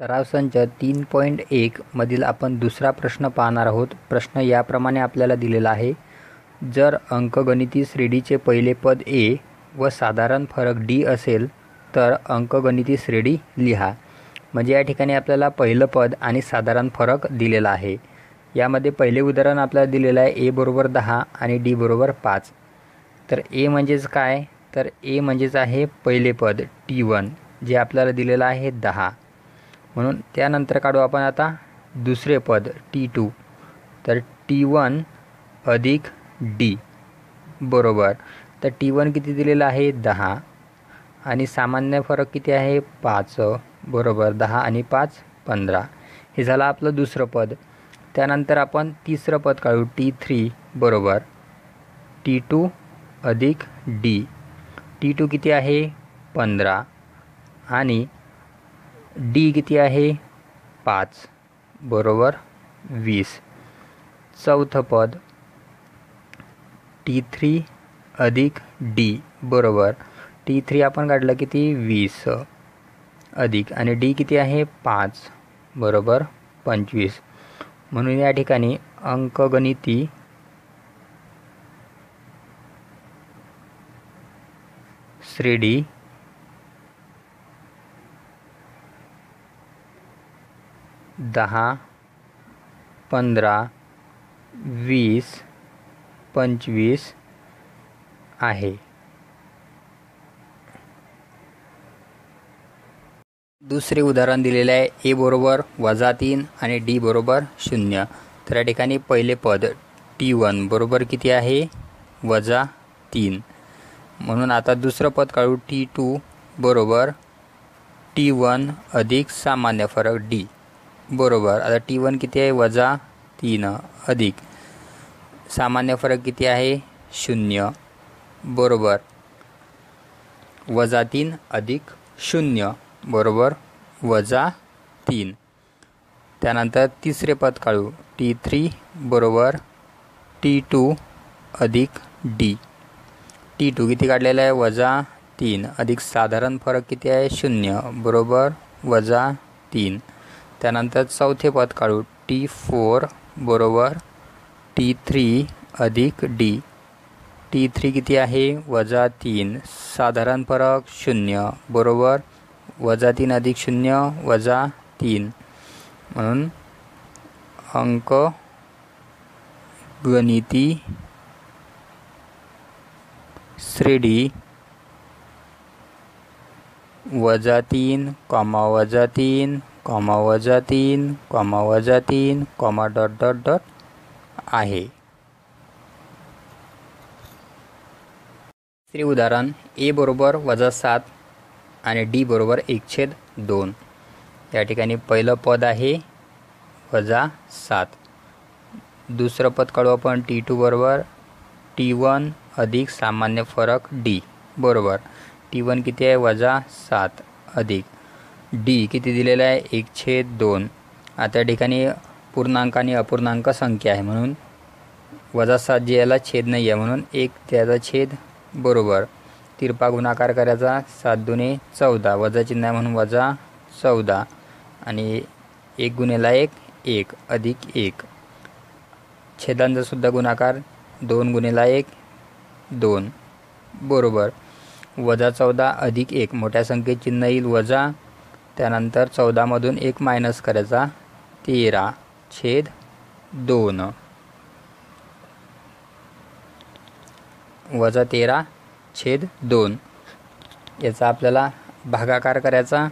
सराव संच 3.1 मधील आपण दुसरा प्रश्न पाहणार आहोत. प्रश्न याप्रमाणे आपल्याला दिलेला आहे. जर अंकगणिती श्रेणीचे पहिले पद ए व साधारण फरक डी असेल तर अंकगणिती श्रेणी लिहा. म्हणजे या ठिकाणी आपल्याला पहिलं पद आणि साधारण फरक दिलेला आहे. यामध्ये पहिले उदाहरण आपल्याला दिलेलं आहे ए बरोबर 10 आणि डी बरोबर 5. तर ए म्हणजेच काय, तर ए म्हणजेच आहे पहिले पद T1 जे आपल्याला दिलेलं आहे 10. म्हणून त्यानंतर काढू आपण आता दुसरे पद T2. तर T1 अधिक D बरोबर, तर T1 किती दिलेला आहे 10 आणि सामान्य फरक किती आहे 5 बरोबर. 10 आणि 5 15. हे झालं आपलं दुसरं पद. त्यानंतर आपण तिसरं पद काढू T3 बरोबर T2 अधिक D. T2 किती आहे 15 आणि D किती आहे 5 बरोबर 20. चौथं पद T3 अधिक D बरोबर T3 आपण काढलं किती 20 अधिक आणि D किती आहे 5 बरोबर 25. म्हणून या ठिकाणी अंकगणिती श्रेणी 10, 15, 20, 25 आहे. दुसरे उदाहरण दिलेले आहे ए बरोबर -3 आणि डी बरोबर 0. तर या ठिकाणी पहिले पद T1 बरोबर किती आहे -3. म्हणून आता दुसरं पद काढू T2 बरोबर T1 अधिक सामान्य फरक D बरोबर. आता T1 किती आहे -3 अधिक सामान्य फरक किती आहे 0 बरोबर -3 अधिक 0 बरोबर -3. त्यानंतर तिसरे पद काढू T3 बरोबर T2 अधिक D. T2 किती काढलेला आहे -3 अधिक साधारण फरक किती आहे 0 बरोबर -3. त्यानंतर चौथे पद काढू T4 बरोबर T3 अधिक D. T3 किती आहे -3 साधारण फरक 0 बरोबर -3 अधिक 0 -3. म्हणून अंकगणिती श्रेणी -3, -3, -3, -3, ... आहे. तिसरे उदाहरण ए बरोबर -7 आणि डी बरोबर 1/2. या ठिकाणी पहिलं पद आहे -7. दुसरं पद काढू आपण T2 बरोबर T1 अधिक सामान्य फरक D बरोबर. T1 किती आहे -7 अधिक D किती दिलेलं आहे 1/2. आता या ठिकाणी पूर्णांक आणि अपूर्णांक संख्या आहे म्हणून -7 जे याला छेद नाही आहे म्हणून 1 त्याचा छेद बरोबर. तिरपा गुणाकार करायचा 7 दुणे 14 वजा चिन्ह आहे म्हणून -14 आणि 1 गुणिले 1 1 अधिक 1. छेदांचा सुद्धा गुणाकार 2 गुणिले 1 2 बरोबर -14 अधिक 1. मोठ्या संख्येत चिन्ह येईल वजा. त्यानंतर 14 मधून 1 मायनस करायचा 13/2 वजा 13/2. याचा आपल्याला भागाकार करायचा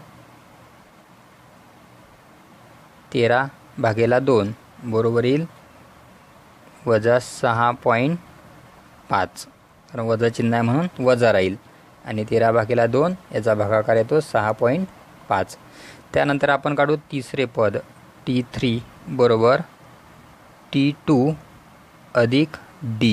13/2 बरोबर येईल -6.5. कारण वजा चिन्ह आहे म्हणून वजा राहील आणि 13/2 याचा भागाकार येतो 6.5. त्यानंतर आपण काढू तिसरे पद T3 बरोबर T2 अधिक D.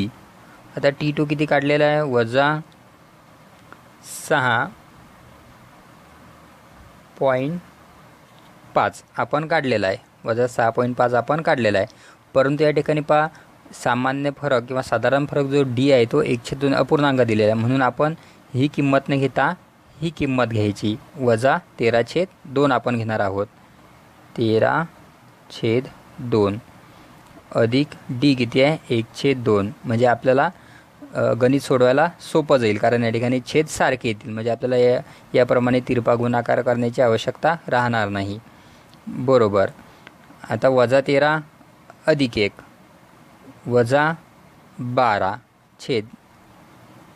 आता T2 किती काढलेला आहे -6.5 आपण काढलेला आहे -6.5 आपण काढलेला आहे. परंतु या ठिकाणी पहा सामान्य फरक किंवा साधारण फरक जो D आहे तो 1/2 अपूर्णांक दिलेला आहे म्हणून आपण ही किंमत न घेता ही किंमत घ्यायची -13/2 आपण घेणार आहोत. 13/2 अधिक डी किती आहे 1/2. म्हणजे आपल्याला गणित सोडवायला सोपं जाईल, कारण या ठिकाणी छेद सारखे येतील. म्हणजे आपल्याला याप्रमाणे तिरपा गुणाकार करण्याची आवश्यकता राहणार नाही. बरोबर. आता -13 अधिक 1 -12 छेद,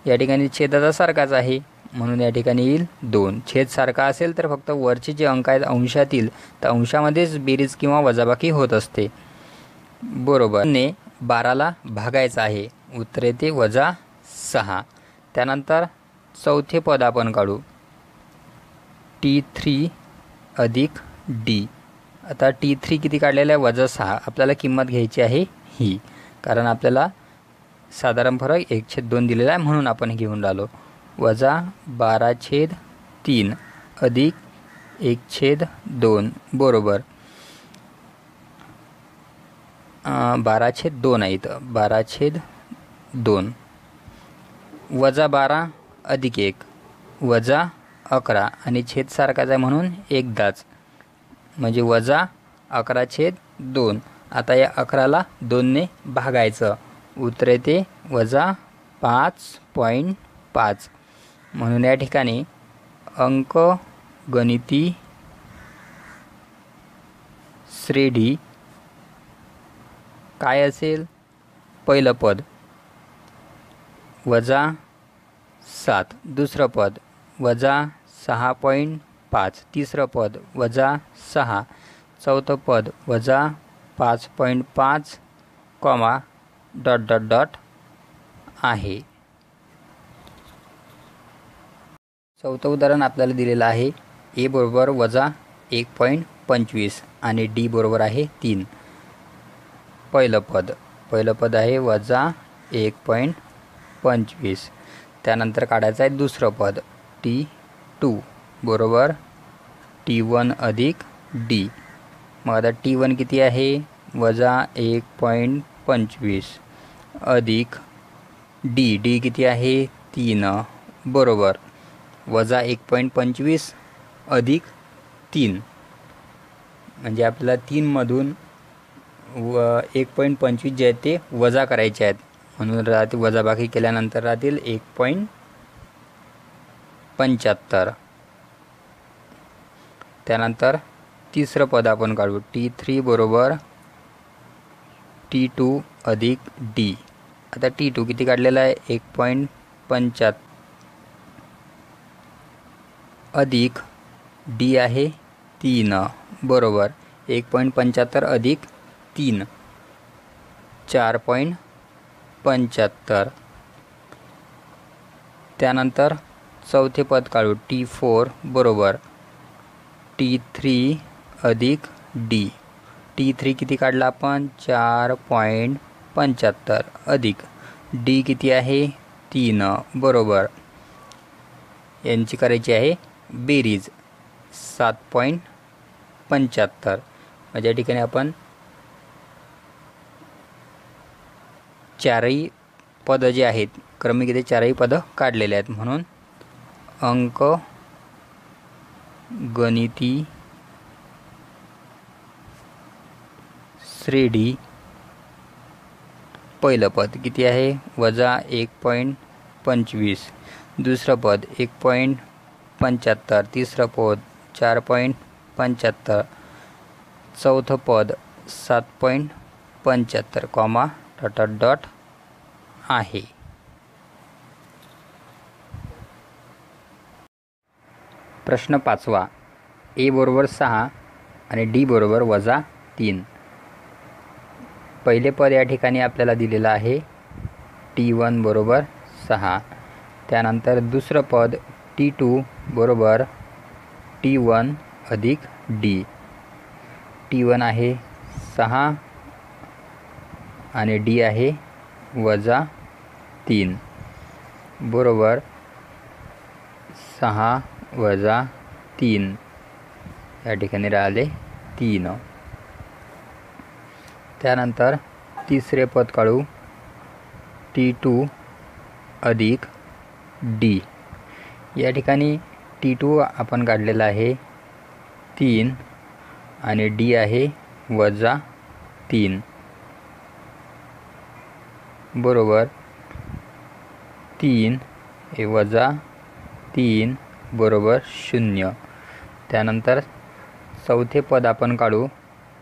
या ठिकाणी छेदाचा सारखाच आहे म्हणून या ठिकाणी येईल 2. छेद सारखा असेल तर फक्त वरचे जे अंक आहेत अंशातील, तर अंशामध्येच बेरीज किंवा वजाबाकी होत असते. बरोबर. ने 12ला भागायचं आहे, उत्तर येते -6. त्यानंतर चौथे पद आपण काढू, T3 अधिक D. आता T3 किती काढलेला आहे -6. आपल्याला किंमत घ्यायची आहे ही, कारण आपल्याला साधारण फरक 1/2 दिलेला आहे म्हणून आपण घेऊन राहिलो. -12/3 अधिक 1/2 बरोबर 12/2 आहे इथं. 12/2 -12 अधिक 1 -11 आणि छेद सारखाच आहे म्हणून एकदाच, म्हणजे -11/2. आता या 11ला 2ने भागायचं, उत्तर येते -5.5. म्हणून या ठिकाणी अंकगणिती श्रेणी काय असेल, पहिलं पद -7, दुसरं पद -6.5, तिसरं पद -6, चौथं पद -5.5, कॉमा ... आहे. चौथं उदाहरण आपल्याला दिलेलं आहे. ए बरोबर -1.25 आणि डी बरोबर आहे 3. पहिलं पद आहे -1.25. त्यानंतर काढायचं आहे दुसरं पद T2 बरोबर T1 अधिक D. मग आता T1 किती आहे -1.25 अधिक D किती आहे 3 बरोबर -1.25 अधिक 3. म्हणजे आपल्याला 3 मधून 1.25 जे आहेत ते वजा करायचे आहेत, म्हणून राहतील वजाबाकी केल्यानंतर राहतील 1.75. त्यानंतर तिसरं पद आपण काढू, T3 बरोबर T2 अधिक D. आता T2 किती काढलेला आहे 1.75 अधिक D आहे 3 बरोबर 1.75 अधिक 3 4.75. त्यानंतर चौथे पद काढू, T4 बरोबर T3 अधिक D. T3 किती काढला आपण 4.75 अधिक D किती आहे 3 बरोबर यांची करायची आहे बेरीज 7.75. म्हणजे या ठिकाणी आपण चारही पद जे आहेत क्रमिक इथे चारही पद काढलेले आहेत, म्हणून अंकगणिती श्रेणी पहिलं पद किती आहे -1.25, दुसरं पद 1.75, तिसरं पद 4.75, चौथं पद 7.75 कॉमा ... आहे. प्रश्न 5वा, ए बरोबर 6 आणि डी बरोबर -3. पहिले पद या ठिकाणी आपल्याला दिलेलं आहे T1 बरोबर 6. त्यानंतर दुसरं पद T2 बरोबर T1 अधिक D. T1 आहे 6 आणि D आहे -3 बरोबर 6 - 3 या ठिकाणी राहिले 3. त्यानंतर तिसरे पद काढू, T2 अधिक D. या ठिकाणी T2 आपण काढलेला आहे 3 आणि डी आहे -3 बरोबर 3 हे -3 बरोबर 0. त्यानंतर चौथे पद आपण काढू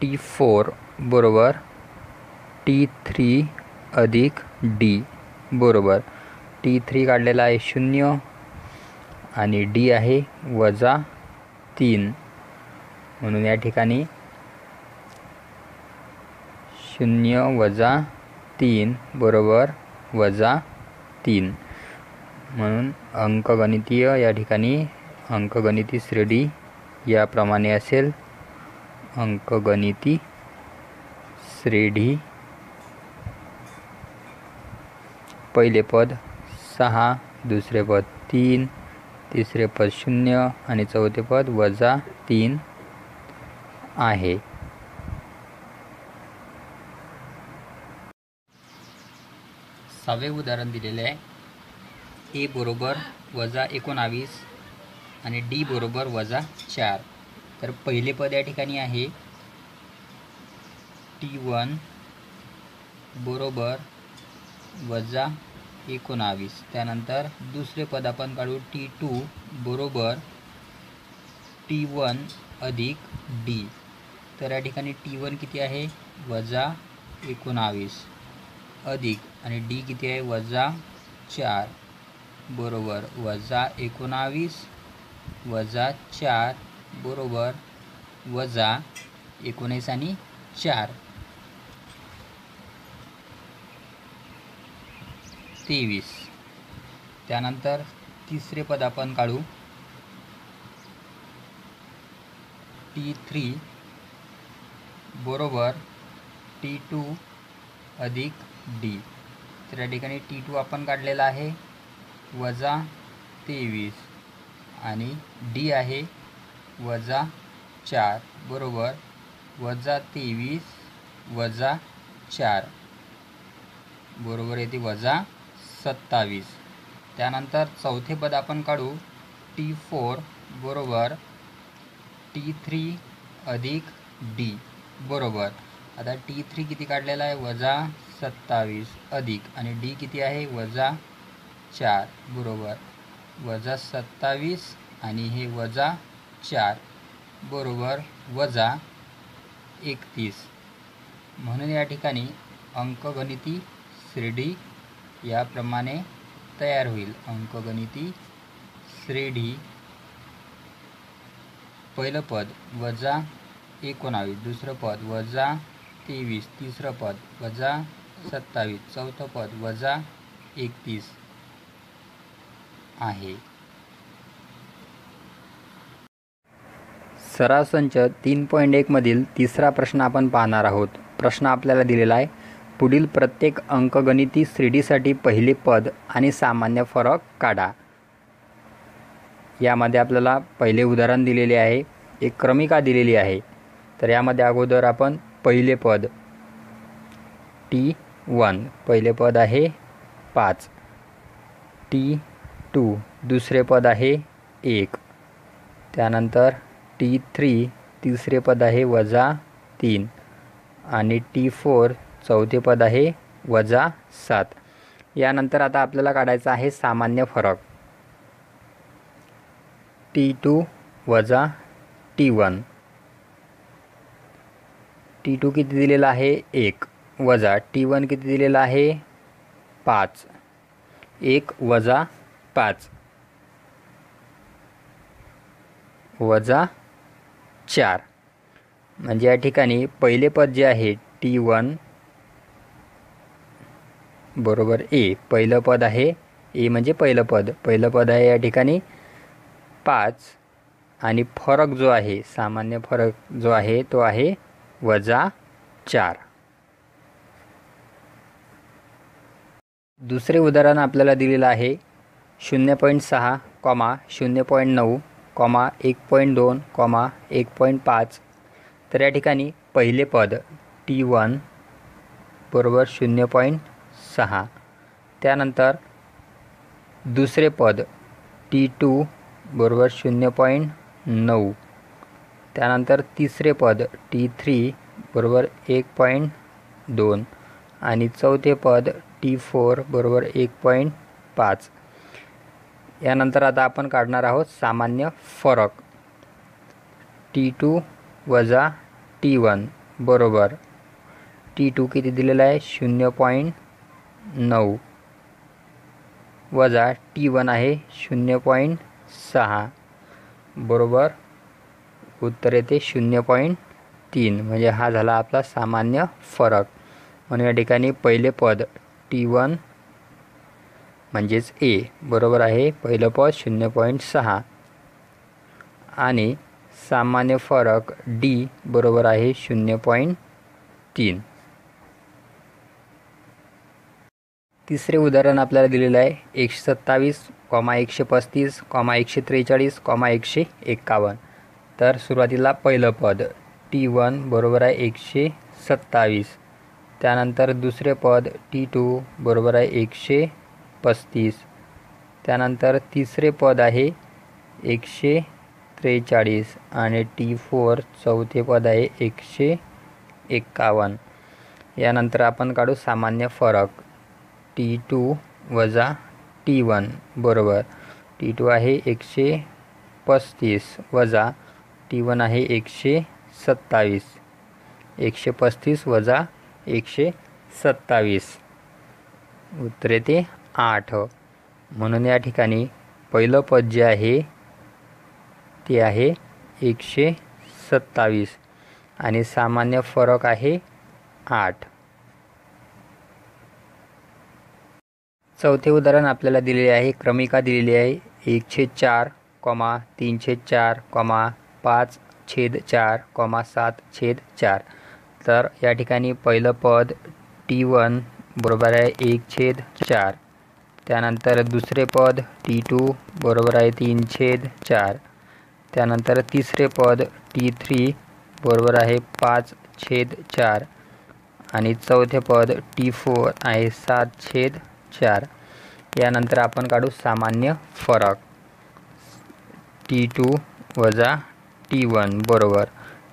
T4 बरोबर T3 अधिक D बरोबर T3 काढलेला आहे 0 आणि D आहे -3 म्हणून या ठिकाणी 0 - 3 बरोबर -3 म्हणून अंकगणितीय या ठिकाणी अंकगणिती श्रेणी याप्रमाणे असेल. अंकगणिती श्रेणी पहिले पद 6, दुसरे पद 3, तिसरे पद 0 आणि चौथे पद -3 आहे. सहावे उदाहरण दिलेले आहे. ए बरोबर -19 आणि डी बरोबर -4. तर पहिले पद या ठिकाणी आहे T1 बरोबर -19. त्यानंतर दुसरे पद आपण काढू T2 बरोबर T1 अधिक D. तर या ठिकाणी T1 किती आहे -19 अधिक आणि D किती आहे -4 बरोबर -19 -4 बरोबर -19 आणि 4 23. त्यानंतर तिसरे पद आपण काढू T3 बरोबर T2 अधिक D. तर या ठिकाणी T2 आपण काढलेला आहे -23 आणि D आहे -4 बरोबर -23 -4 बरोबर येते -27. त्यानंतर चौथे पद आपण काढू T4 बरोबर T3 अधिक D बरोबर आता T3 किती काढलेला आहे -27 अधिक आणि D किती आहे -4 बरोबर -27 आणि हे -4 बरोबर -31 म्हणून या ठिकाणी अंकगणिती श्रेणी याप्रमाणे तयार होईल. अंकगणिती श्रेणी पहिलं पद -19, दुसरं पद -23, तिसरं पद -27, चौथं पद -31 आहे. सराव संच 3.1 मधील तिसरा प्रश्न आपण पाहणार आहोत. प्रश्न आपल्याला दिलेला आहे. पुढील प्रत्येक अंकगणिती श्रेणीसाठी पहिले पद आणि सामान्य फरक काढा. यामध्ये आपल्याला पहिले उदाहरण दिलेले आहे. एक क्रमिका दिलेली आहे. तर यामध्ये अगोदर आपण पहिले पद T1 पहिले पद आहे 5, T2 दुसरे पद आहे 1, त्यानंतर T3 तिसरे पद आहे -3 आणि T4 चौथे पद आहे -7. यानंतर आता आपल्याला काढायचा आहे सामान्य फरक. T2 वजा T1. T2 किती दिलेला आहे 1 वजा T1 किती दिलेला आहे 5. 1 वजा 5 वजा 4 म्हणजे या ठिकाणी पहिले पद जे आहे T1 बरोबर A. पहिलं पद आहे A म्हणजे पहिलं पद आहे या ठिकाणी 5 आणि फरक जो आहे सामान्य फरक जो आहे तो आहे -4. दुसरे उदाहरण आपल्याला दिलेलं आहे 0.6, 0.9, 1.2, 1.5. तर या ठिकाणी पहिले पद T1 बरोबर 0.6. त्यानंतर दुसरे पद T2 बरोबर 0.9 त्यानंतर तिसरे पद T3 बरोबर 1.2 आणि चौथे पद T4 बरोबर 1.5. यानंतर आता आपण काढणार आहोत सामान्य फरक. T2 वजा T1 बरोबर T2 किती दिलेला आहे 0.9 वजा T1 आहे 0.6 बरोबर उत्तर येते 0.3. म्हणजे हा झाला आपला सामान्य फरक. म्हणून या ठिकाणी पहिले पद T1 म्हणजेच A बरोबर आहे पहिलं पद 0.6 आणि सामान्य फरक D बरोबर आहे 0.3. तिसरे उदाहरण आपल्याला दिलेलं आहे 127, 135, 143, 151. तर सुरुवातीला पहिलं पद T1 बरोबर आहे 127. त्यानंतर दुसरे पद T2 बरोबर आहे 135. त्यानंतर तिसरे पद आहे 143 आणि T4 चौथे पद आहे 151. यानंतर आपण काढू सामान्य फरक. T2 वजा T1 बरोबर T2 आहे 135 वजा T1 आहे 127. 135 वजा 127 उत्तर येते 8. म्हणून या ठिकाणी पहिलं पद जे आहे ते आहे 127 आणि सामान्य फरक आहे 8. चौथे उदाहरण आपल्याला दिलेले आहे. क्रमिका दिलेली आहे 1/4, 3/4, 5/4, 7/4. तर या ठिकाणी पहिलं पद T1 बरोबर आहे 1/4. त्यानंतर दुसरे पद T2 बरोबर आहे 3/4. त्यानंतर तिसरे पद T3 बरोबर आहे 5/4 आणि चौथे पद T4 आहे 7/4. यानंतर आपण काढू सामान्य फरक. T2 वजा T1 बरोबर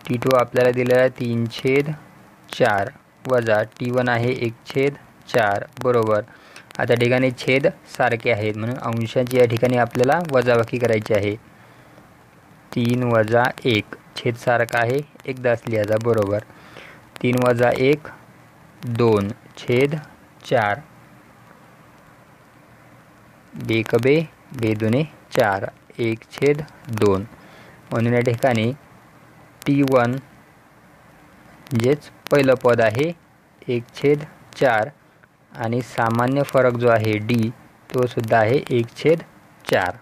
T2 आपल्याला दिलेला आहे 3/4 वजा T1 आहे 1/4 बरोबर. आता ठिकाणी छेद सारखे आहेत म्हणून अंशाची या ठिकाणी आपल्याला वजाबाकी करायची आहे. 3 वजा 1 छेद सारखा आहे एकदाच लिहायचा बरोबर. 3 वजा 1 2 छेद 4. बेकबे बेदुने 4 1/2. म्हणून या ठिकाणी T1 म्हणजेच पहिलं पद आहे 1/4 आणि सामान्य फरक जो आहे D तो सुद्धा आहे 1/4.